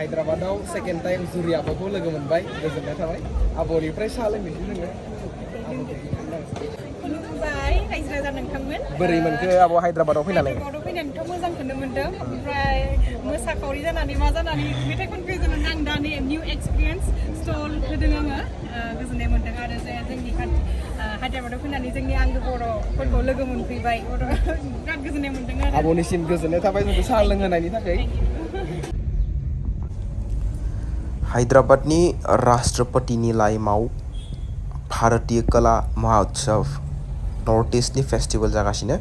Hyderabadaव second time Juri Aabokwu लोगो मोनबाय गोजोननाय थाबाय आब'निफ्राय साहा लोंनोसै जोङो खुलुमबाय रायजो राजा नोंथांमोन बोरै मोनखो आब' हायद्राबादाव फैनानै हायद्राबादाव फैनानैथ' मोजांखौनो मोनदों ओमफ्राय मोसाखावरि जानानै मा जानानै मेथाइ खनगिरि जानानै आं दा निउ एक्सपिरियेन्स स्टल होदों आङो गोजोननाय मोनदों आरो जोंनि हायद्राबादाव फैनानै जोंनि आंगो बर'फोरखौ लोगो मोनफैबाय बिराद गोजोननाय मोनदों आरो आब'निसिम गोजोननाय थाबाय जोंखौ साहा लोंहोनायनि थाखाय Hyderabad Ni Rashtrapati Nilayam Bharatiya Kala Mahotsav North East ni festival जागासिनो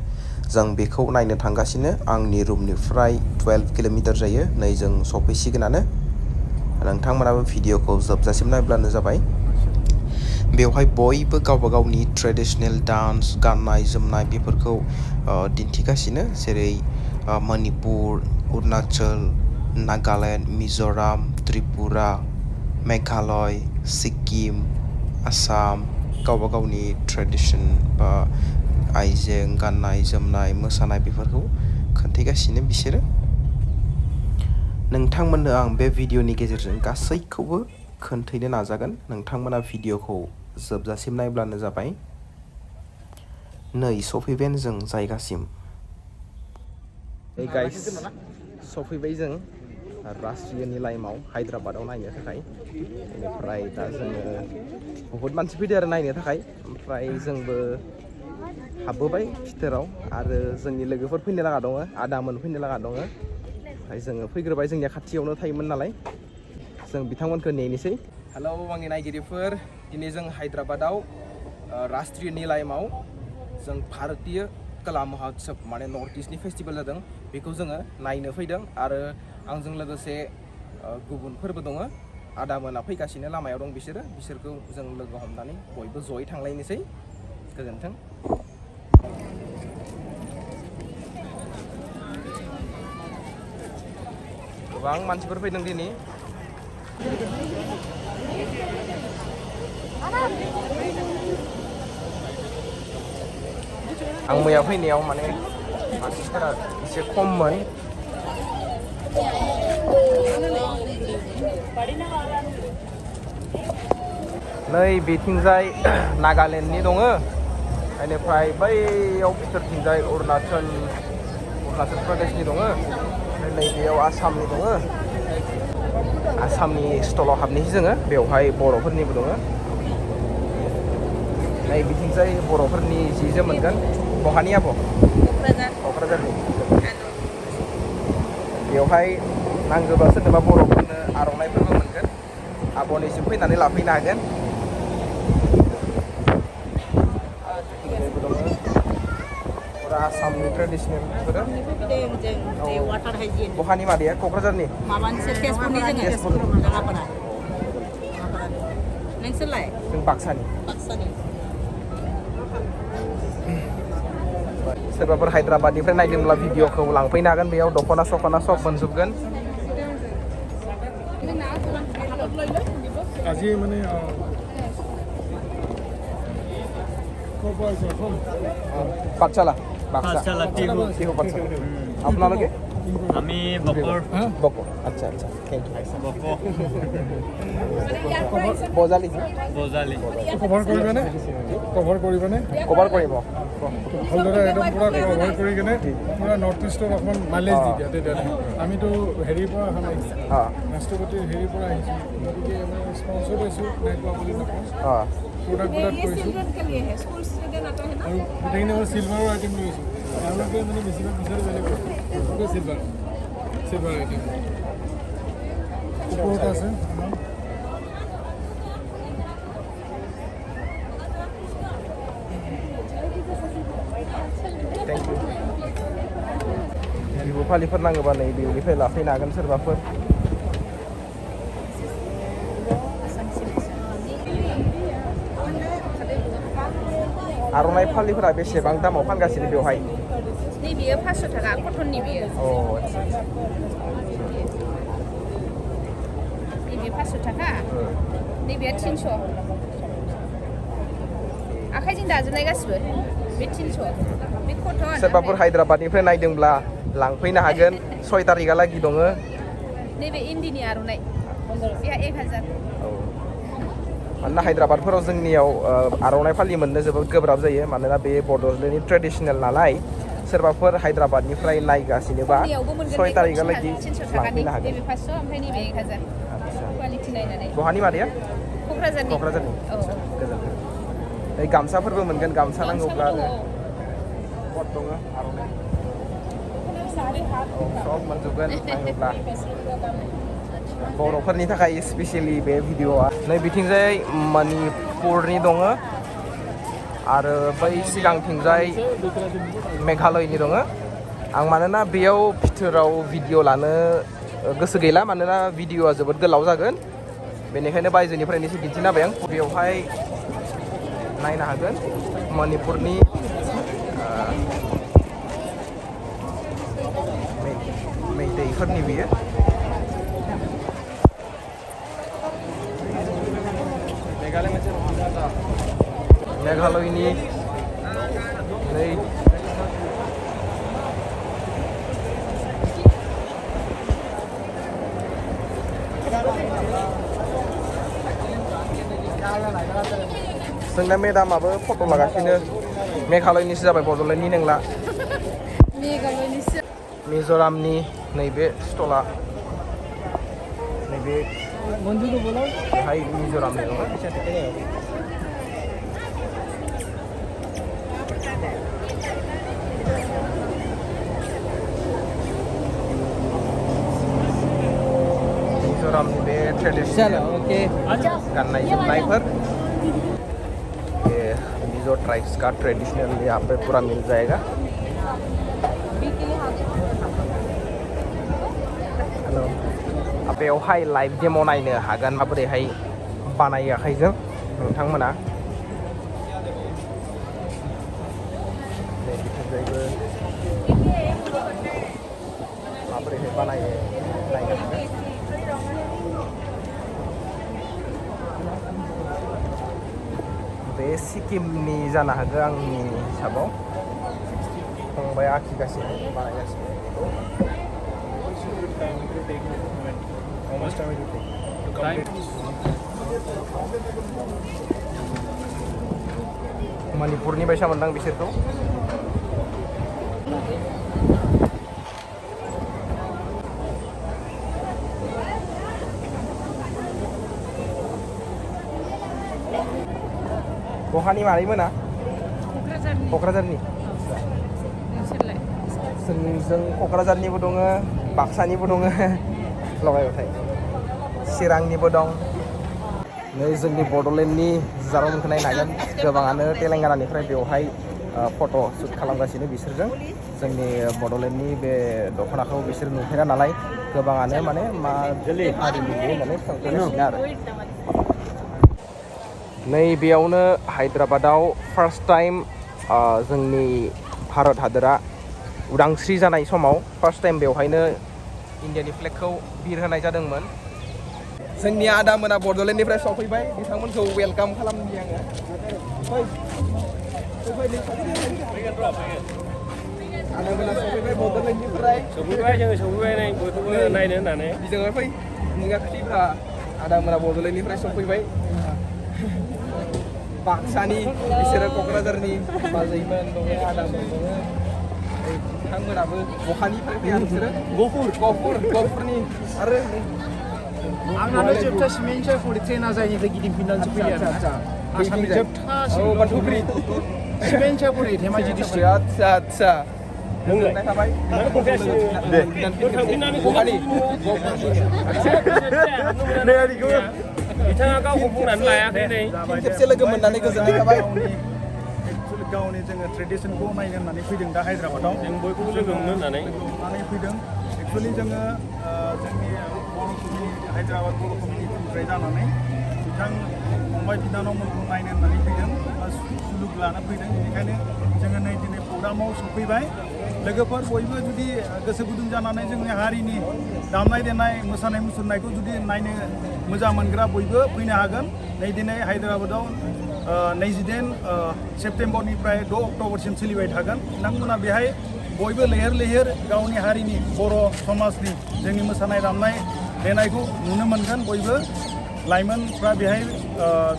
जों बेखौ नायनो थांगासिनो आंनि रुमनिफ्राय 12 किल'मिटार जायो नै जों सफैसिगोनानो नोंथांमोनाबो भिडिअखौ जोबजासिम नायब्लानो जाबाय बेवहाय बयबो गावबा गावनि ट्रेडिशनेल डान्स गाननाय जोमनाय बेफोरखौ दिन्थिगासिनो जेरै मणिपुर अरुणाचल नागालेण्ड मिज'राम त्रिपुरा मेघालय सिक्किम आसाम गावबा गावनि ट्रेडिशन बा आइजें गाननाय जोमनाय मोसानाय बेफोरखौ खोन्थिगासिनो बिसोरो नोंथांमोननो आं बे भिडिअनि गेजेरजों गासैखौबो खोन्थैनो नाजागोन नोंथांमोना भिडिअखौ जोबजासिम नायब्लानो जाबाय नै सफैबाय जों जायगासिम Hey guys सफैबाय जों राष्ट्रीय निलायमआव हायद्राबादाव नायनो थाखाय बेनिफ्राय दा जोङो बहुत मानसि फैदो आरो नायनो थाखाय ओमफ्राय जोंबो हाबबोबाय भितोराव आरो जोंनि लोगोफोर फैनो लागा दङ आदामोन फैनो लागा दङ ओमफ्राय जोङो फैग्रोबाय जोंनिया खाथियावनो थायोमोन नालाय जों बिथांमोनखौ नेनोसै हेलौ आंनि नायगिरिफोर दिनै जों हायद्राबादाव राष्ट्रीय निलायमआव जों भारतीय कला महोत्सव माने नर्थ इस्टनि फेस्टिभेल जादों बेखौ जोङो नायनो फैदों आरो आंजों लोगोसे गुबुनफोरबो दङ आदामोना फैगासिनो लामायाव दं बिसोरखौ जों लोगो हमनानै बयबो जयै थांलायनोसै गोजोन्थों गोबां मानसिफोर फैदों दिनै आं मैया फैनायाव माने मानसिफोरा एसे खममोन नै बेथिंजाय नागालेण्डनि दङ बेनिफ्राय बैयाव भितरथिंजाय अरुणाचल प्रदेशनि दङ ओमफ्राय नैबेयाव आसामनि दङ आसामनि स्टलाव हाबनोसै जोङो बेवहाय बर'फोरनिबो दङ नै बिथिंजाय बर'फोरनि जि जोम मोनगोन बहानि आब' क'क्राझारनि बेवहाय नांगौबा सोरनोबा बर'फोरनो आर'नाइफोरबो मोनगोन आब'निसिम फैनानै लाफैनो हागोन पुरा आसामनि ट्रेडिसनेल बेफोरो बहानि मादैया क'क्राझारनि नोंसोरलाय जों बाक्सानि सोरबाफोर हायद्राबादनिफ्राय नायदोंब्ला भिडिअखौ लांफैनो हागोन बेयाव दख'ना सख'ना सब मोनजोबगोन আজি মানে পাঠশালা বাক্সা টিহু পাঠশালা আপোনালোকে আমি বকৰ বকো আচ্ছা আচ্ছা থ্যাংক ইউ বকৰ বজালি বজালি কভাৰ কৰিবনে কভাৰ কৰিব ভালদৰে একদম পুৰা কভাৰ কৰি কিনে পুৰা নৰ্থ ইষ্টৰ অকণমান মাইলেজ দি দিয়া তেতিয়াহ'লে আমিতো হেৰিৰ পৰা অহা নাই ৰাষ্ট্ৰপতিৰ হেৰিৰ পৰা আহিছোঁ গতিকে আমাৰ স্পনচৰ পাইছোঁ নাইকোৱা বুলি নকওঁ প্ৰডাক্ট কৰিছোঁ আৰু গোটেইখিনি আমাৰ চিলভাৰৰ আইটেম লৈছোঁ তেওঁলোকে মানে বেছিভাগ বিচাৰে বেলেগ চিলভাৰ আইটেম ওপৰত আছে थैंक यू बिहु फालिफोर नांगौबा नै बेनिफ्राय लाफैनो हागोन सोरबाफोर आर'नाइ फालिफोरा बेसेबां दामाव फानगासिनो बेवहाय नैबेयो 500 थाखा कटननि बेयो आच्छा नैबे 500 थाखा नैबेया 300 आखाइजों दाजोबनाय गासिबो बे 300 बे कटन सोरबाफोर हायद्राबादनिफ्राय नायदोंब्ला लांफैनो हागोन 6 तारिखहालागै दङ नैबे इन्दिनि आर'नाइ बेहा 1000 औ मानोना हायद्राबादफोराव जोंनियाव आर'नाइ फालि मोननो जोबोद गोब्राब जायो मानोना बे बड'लेण्डनि ट्रेडिसनेल नालाय सोरबाफोर हायद्राबादनिफ्राय नायगासिनोबा 6 तारिखहालागि लांफैनो हागोन नैबे 500 ओमफ्राय नैबे 1000 क्वालिटि नायनानै बहानि मादैया क'क्राझारनि क'क्राझारनि औ गोजोन्थों नै गामसाफोरबो मोनगोन गामसा नांगौब्ला आरो कट दङ आर'नाइ सब मोनजोबगोन नांगौब्ला बर'फोरनि थाखाय स्पेसियलि बे भिडिअआ नै बिथिंजाय मणिपुरनि दङ आरो बै सिगांथिंजाय मेघालयनि दङ आं मानोना बेयाव भितोराव भिडिअ लानो गोसो गैला मानोना भिडिअआ जोबोद गोलाव जागोन बेनिखायनो बायजोनिफ्रायनो एसे दिन्थिना होबाय आं बेवहाय नायनो हागोन मणिपुरनि मेइतेइफोरनि बियो मेघालयनि नै जोंना मेडामाबो फट' लागासिनो मेघालयनिसो जाबाय बड'लेण्डनि नंला मिज'रामनि नैबे स्टला नैबे बेहाय मिज'रामनि दङ मिज'रामनि बे ट्रेडिसनेल गाननाय जोमनायफोर मिजो ट्राइब्स का ट्रेडिशनल यहाँ पे पूरा मिल जाएगा हेलो बेवहाय लाइव डेम' नायनो हागोन माबोरैहाय बानायो आखाइजों नोंथांमोना बिथिंजायबो माबोरैहाय बानायो नायनो हागोन बे सिक्किमनि जानो हागौ आंनि हिसाबाव फंबाया आखिगासिनो बानायगासिनो मणिपुरनि बायसा मोनदां बिसोरखौ बहानि मारैमोना क'क्राझारनि जों क'क्राझारनिबो दङ बाक्सानिबो दङ लगायबाथाय चिरांनिबो दं नै जोंनि बड'लेण्डनि जारौमोनखौ नायनो हागोन गोबाङानो तेलेंगानानिफ्राय बेवहाय फट' शुट खालामगासिनो बिसोरजों जोंनि बड'लेण्डनि बे दख'नाखौ बिसोर नुफेरा नालाय गोबाङानो माने मा हारिनि बे होननानै सोंगासिनो आरो नै बेयावनो हायद्राबादाव फार्स्ट टाइम जोंनि भारत हादरा उदांस्रि जानाय समाव फार्स्ट टाइम बेवहायनो इन्डियानि फ्लेगखौ बिरहोनाय जादोंमोन जोंनि आदामोना बड'लेण्डनिफ्राय सफैबाय बिथांमोनखौ वेलकाम खालामनि आङो आदामोना सफैबाय बड'लेण्डनिफ्राय सफैबाय नै बयखौबो नायनो होननानै बिजोंहाय फै नोंहा खाथिफ्रा आदामोना बड'लेण्डनिफ्राय सफैबाय बाक्सानि बिसोरो क'क्राझारनि बाजैमोन दङ आदामोन दङ बिथांमोनाबो बहानिफ्राय फैया बिसोरो गहपुरनि आरो आंनानो जोबथा सिमेन्ट फुरि ट्रेना जायनिफ्राय गिदिंफिननानैसो फैयो आरो आसामनि जोबथासिम बाथौफुरि सिमेन्ट फुरि धेमाजि डिस्ट्रिक्ट आदसा गोजोननाय थाबाय दे बहानि बिथाङा गावखौ बुंनानै लायाखै नै खेबसे लोगो मोननानै गोजोननाय थाबाय गावनि जोङो ट्रेडिसनखौ नायनो होननानै फैदों दा हायद्राबादाव जों बयखौबो लोगो मोनो होननानै फैदों एक्सुवेलि जोङो जोंनि बर' कमिउनिटि हायद्राबाद बर' कमिउनिटिनिफ्राय जानानै बिथां फंबाय बिनानावमोनखौ नायनो होननानै फैदों बा सुलुग लाना फैदों बेनिखायनो जोङो नै दिनै प्रग्रामाव सफैबाय लोगोफोर बयबो जुदि गोसो गुदुं जानानै जोंनि हारिनि दामनाय देनाय मोसानाय मुसुरनायखौ जुदि नायनो मोजां मोनग्रा बयबो फैनो हागोन नै दिनै हायद्राबादाव 29 सेप्तेम्बरनिफ्राय 6 अक्ट'बरसिम सोलिबाय थागोन नोंथांमोना बेहाय बयबो लैहोर लैहोर गावनि हारिनि बर' समाजनि जोंनि मोसानाय दामनाय देनायखौ नुनो मोनगोन बयबो लाइमोनफ्रा बेहाय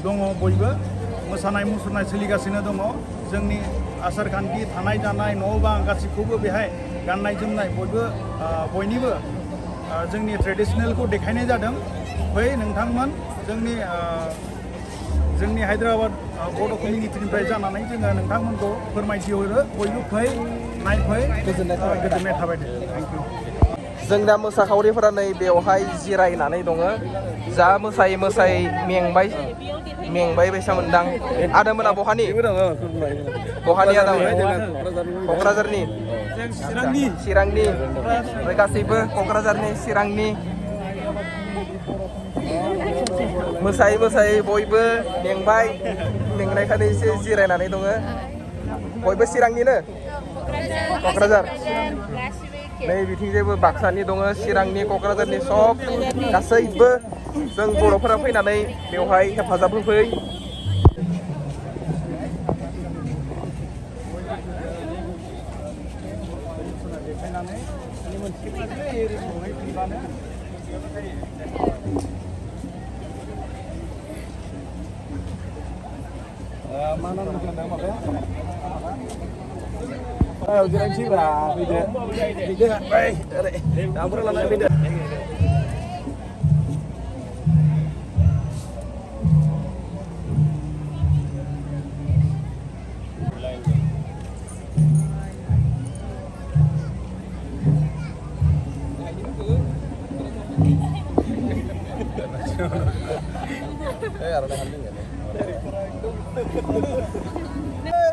दङ बयबो मोसानाय मुसुरनाय सोलिगासिनो दङ जोंनि आसार खान्थि थानाय जानाय न' बां गासिखौबो बेहाय गाननाय जोमनाय बयबो बयनिबो जोंनि ट्रेडिशनेलखौ देखायनाय जादों बै नोंथांमोन जोंनि हायद्राबाद बड' कमिउनिटिनिफ्राय जानानै जोङो नोंथांमोनखौ फोरमायथि हरो बयबो फै नायफै गोजोननाय थाबाय दे थेंक इउ जों दा मोसाखावरिफोरा नै बेवहाय जिरायनानै दङ जा मोसायै मोसायै मेंबाय बायसा मोनदां आदामोना बहानि आदाम क'क्राझारनि चिरांनि ओमफ्राय गासैबो क'क्राझारनि चिरांनि मोसायै बयबो मेंनायखाय एसे जिरायनानै दङ बयबो चिरांनिनो क'क्राझार नै बिथिंजायबो बाक्सानि दङ चिरांनि क'क्राझारनि सब गासैबो जों बर'फोरा फैनानै बेवहाय हेफाजाब होफै जिरायनोसै ब्रा फैदो दामफोर लानानै फैदो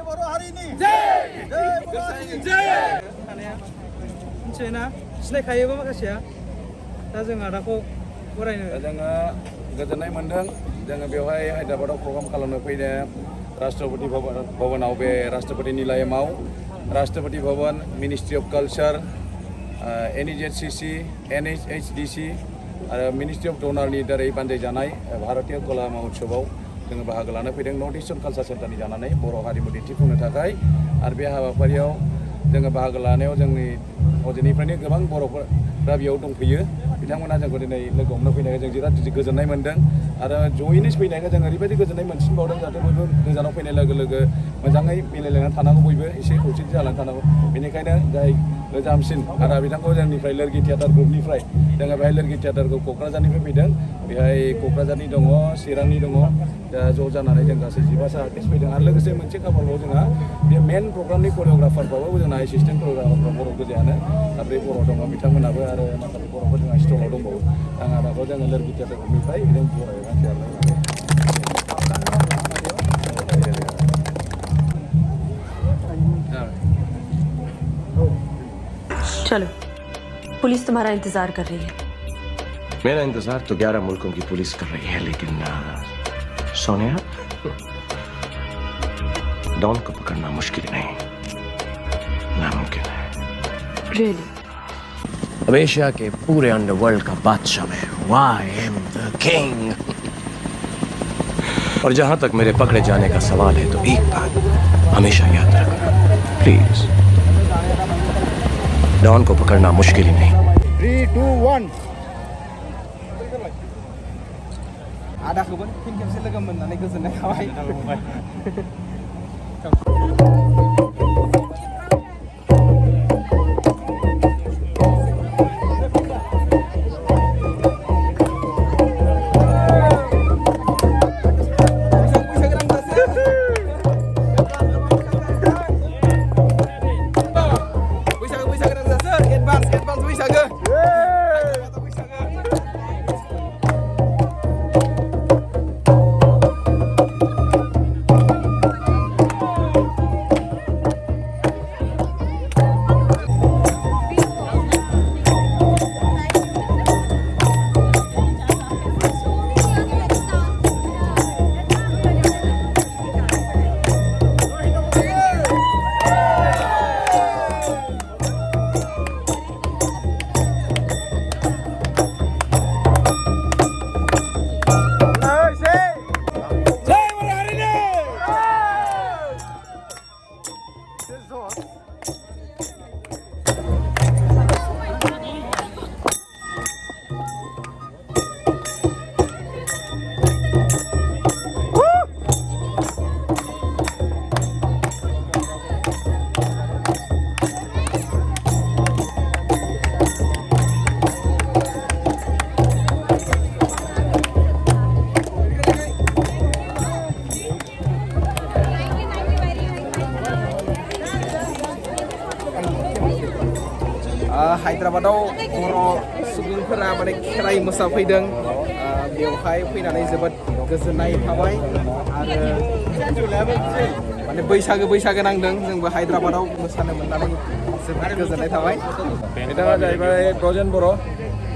बर' हारिनि मिथियोना सिनायखायोबो माखासेया दा जों आदाखौ बरायनो जोङो गोजोननाय मोनदों जोङो बेवहाय हायद्राबादाव प्रग्राम खालामनो फैदों राष्ट्रपति भवनाव बे राष्ट्रपति निलायमाव Rashtrapati Bhavan ministry of culture NEZCC NHHDC आरो मिनिस्ट्रि अफ डनारनि दारै बानजायजानाय भारतीय कला महोत्सवआव जोङो बाहागो लानो फैदों नर्थ इस्टार्न कालचार सेन्टारनि जानानै बर' हारिमु दिन्थिफुंनो थाखाय आरो बे हाबाफारियाव जोङो बाहागो लानायाव जोंनि हजोंनिफ्रायनो गोबां बर'फोरा बेयाव दंफैयो बिथांमोना जोंखौ दिनै लोगो हमनो फैनायखाय जों बिराद गोजोननाय मोनदों आरो जयैनो फैनायखाय जों ओरैबायदि गोजोननाय मोनसिनबावदों जाहाथे बयबो गोजानाव फैनाय लोगो लोगो मोजाङै मिलायलायनानै थानांगौ बयबो एसे खौसेथि जानानै थानांगौ बेनिखायनो जाय गोजामसिन आरो बिथांखौ जोंनिफ्राय लोरगि थियाटार ग्रुपनिफ्राय जोङो बेहाय लोरगि थियाटारखौ क'क्राझारनिफ्राय फैदों बेहाय क'क्राझारनि दङ चिरांनि दङ दा ज' जानानै जों गासै 12सा आर्टिस्ट फैदों आरो लोगोसे मोनसे खाफालाव जोंहा बे मेन प्रग्रामनि करिय'ग्राफारफ्राबो जोंना एसिस्टेन्ट करिय'ग्राफारफ्रा बर' गोजायानो आरो बे बर' दङ बिथांमोनाबो आरो माखासे बर'फोर जोंहा स्टलाव दंबावो आं आदाखौ जोङो लोरगि थियाटार ग्रुपनिफ्राय जों बरायबाय चलो पुलिस तुम्हारा इंतजार कर रही है मेरा इंतजार तो 11 मुल्कों की पुलिस कर रही है लेकिन सोनिया डॉन को पकड़ना मुश्किल नहीं नामुमकिन है रियली अब एशिया के पूरे अंडरवर्ल्ड का बादशाह मैं आई एम द किंग और जहां तक मेरे पकड़े जाने का सवाल है तो एक बात हमेशा याद रखना प्लीज डॉन को पकड़ना मुश्किल ही नहीं 3, 2, 1 आदाखौबो फिन खेबसे लोगो मोननानै गोजोननाय थाबाय हायद्राबादाव बर' सुबुंफोरा माने खेराइ मोसाफैदों बेवहाय फैनानै जोबोद गोजोननाय थाबाय आरो माने बैसागो नांदों जोंबो हायद्राबादाव मोसानो मोननानै जोबोद गोजोननाय थाबाय बिथाङा जाहैबाय ब्रजेन बर'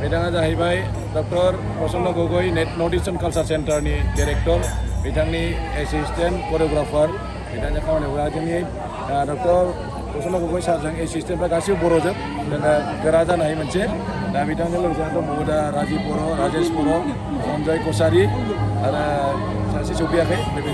बिथाङा जाहैबाय डक्टर प्रसन्न गगৈ नर्थ इस्टार्न कालचार सेन्टारनि डिरेक्टर बिथांनि एसिस्टेन्ट करिय'ग्राफार बिथांनि खामानियाव जोंनि डक्टर प्रसन्न गगৈ सारजों एसिस्टेन्टफ्रा गासिबो बर'जों जोङो गोरा जानो हायो मोनसे दा बिथांजों लोगोसे दंबावो दा राजिब बर' राजेश बर' अन्जय कसारि आरो सासे सफैयाखै बेबो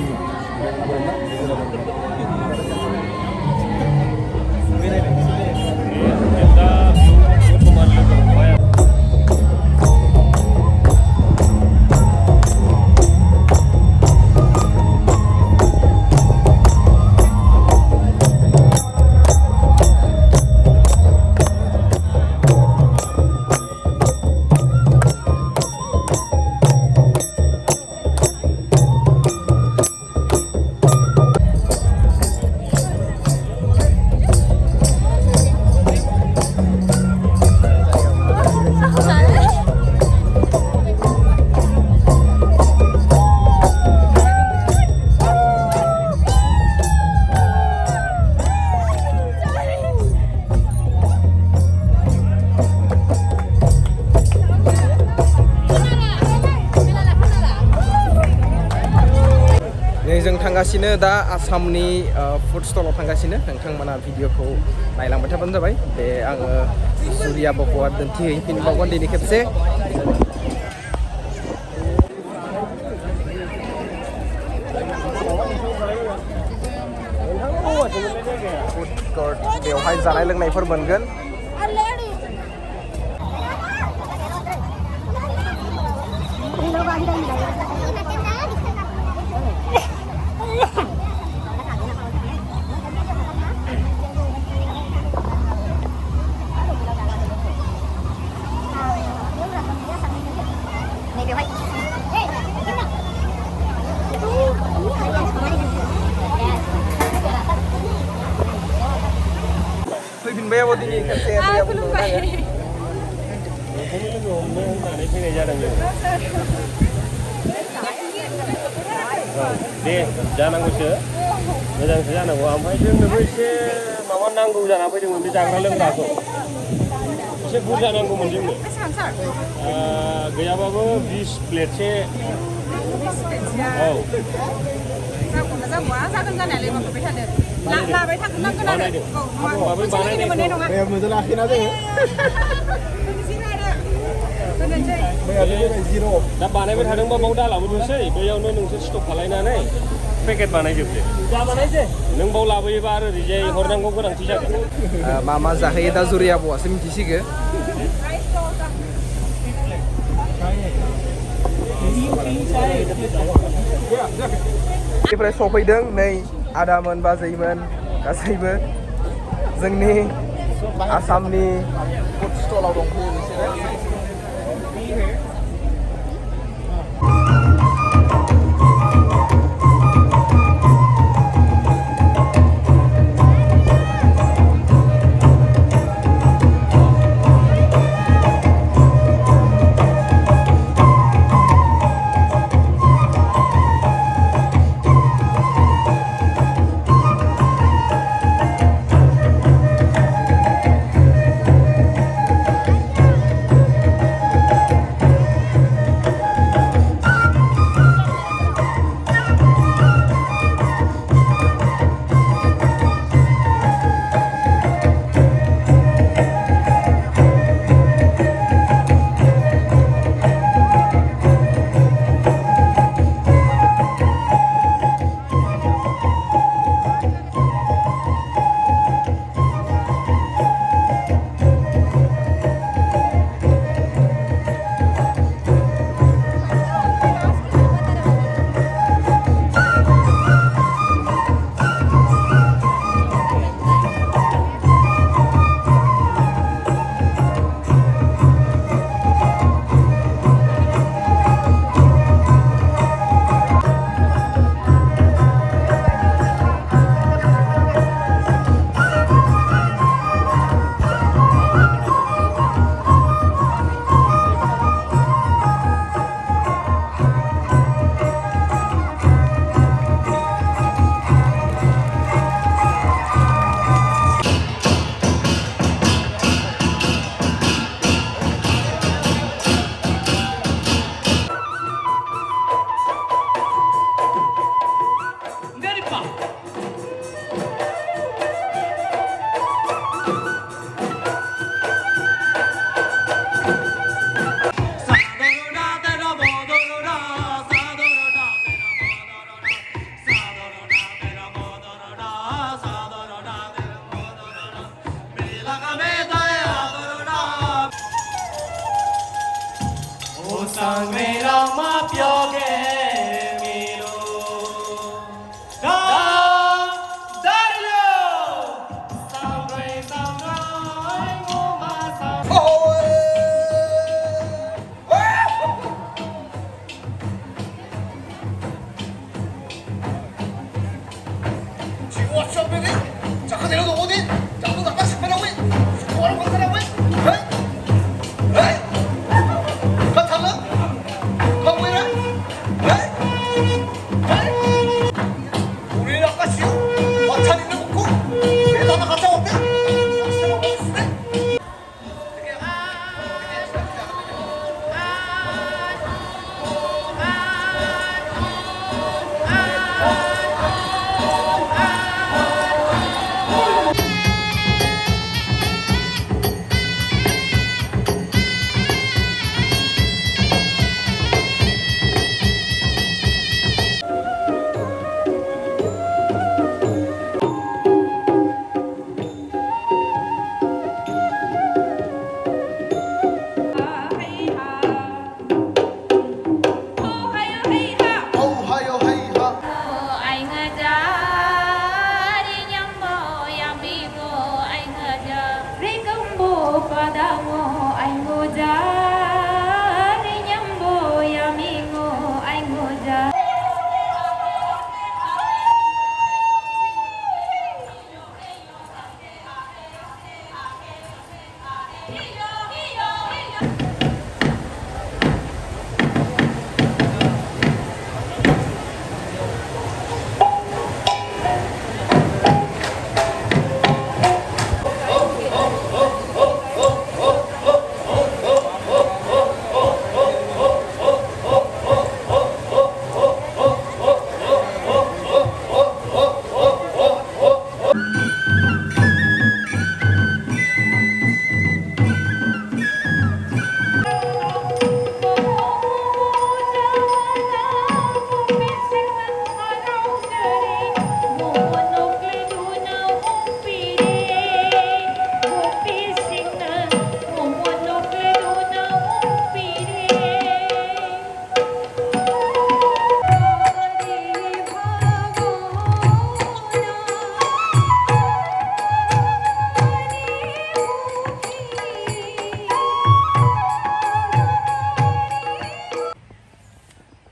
जों थांगासिनो दा आसामनि फुड स्टलाव थांगासिनो नोंथांमोना भिडिअखौ नायलांबाय थाबानो जाबाय बे आङो जुरि आब'खौआ दिन्थिहैफिनबावगोन दिनै खेबसे फुड कर्ट बेवहाय जानाय लोंनायफोर मोनगोन फैफिनबाय आब' दिनै खेबसे खुलुमबाय होननानै फैनाय जादों दे जानांगौसो मोजांसो जानांगौ ओमफ्राय जोंनोबो एसे माबा नांगौ जाना फैदोंमोन बे जाग्रा लोंग्राखौ एसे बुरजा नांगौमोन जोंनो गैयाबाबो 20 प्लेटसे औ जागोन जानायालाय माबाबाय थादों लाबाय थाथारनांगोन आरो बानायनो मोननाय नङा मोजां लाखिना जोङो दा बानायबाय थादोंबा बाव दालाबोदोंसै बैयावनो नोंसोर स्टक खालायनानै पेकेट बानायजोबदो नों बाव लाबोयोबा आरो ओरैजाय हरनांगौ गोनांथि जागोन मा जाहोयो दा जुरि आब'आसो मिथिसिगो निफ्राय सफैदों नै आदामोन बाजैमोन गासैबो जोंनि आसामनि फुड स्टलाव दंफैयो बिसोरो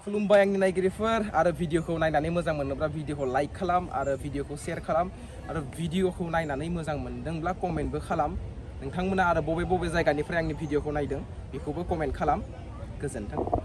खुलुमबाय आंनि नायगिरिफोर आरो भिडिअखौ नायनानै मोजां मोनोब्ला भिडिअखौ लाइक खालाम आरो भिडिअखौ शेयार खालाम आरो भिडिअखौ नायनानै मोजां मोनदोंब्ला कमेन्टबो खालाम नोंथांमोना आरो बबे बबे जायगानिफ्राय आंनि भिडिअखौ नायदों बेखौबो कमेन्ट खालाम गोजोन्थों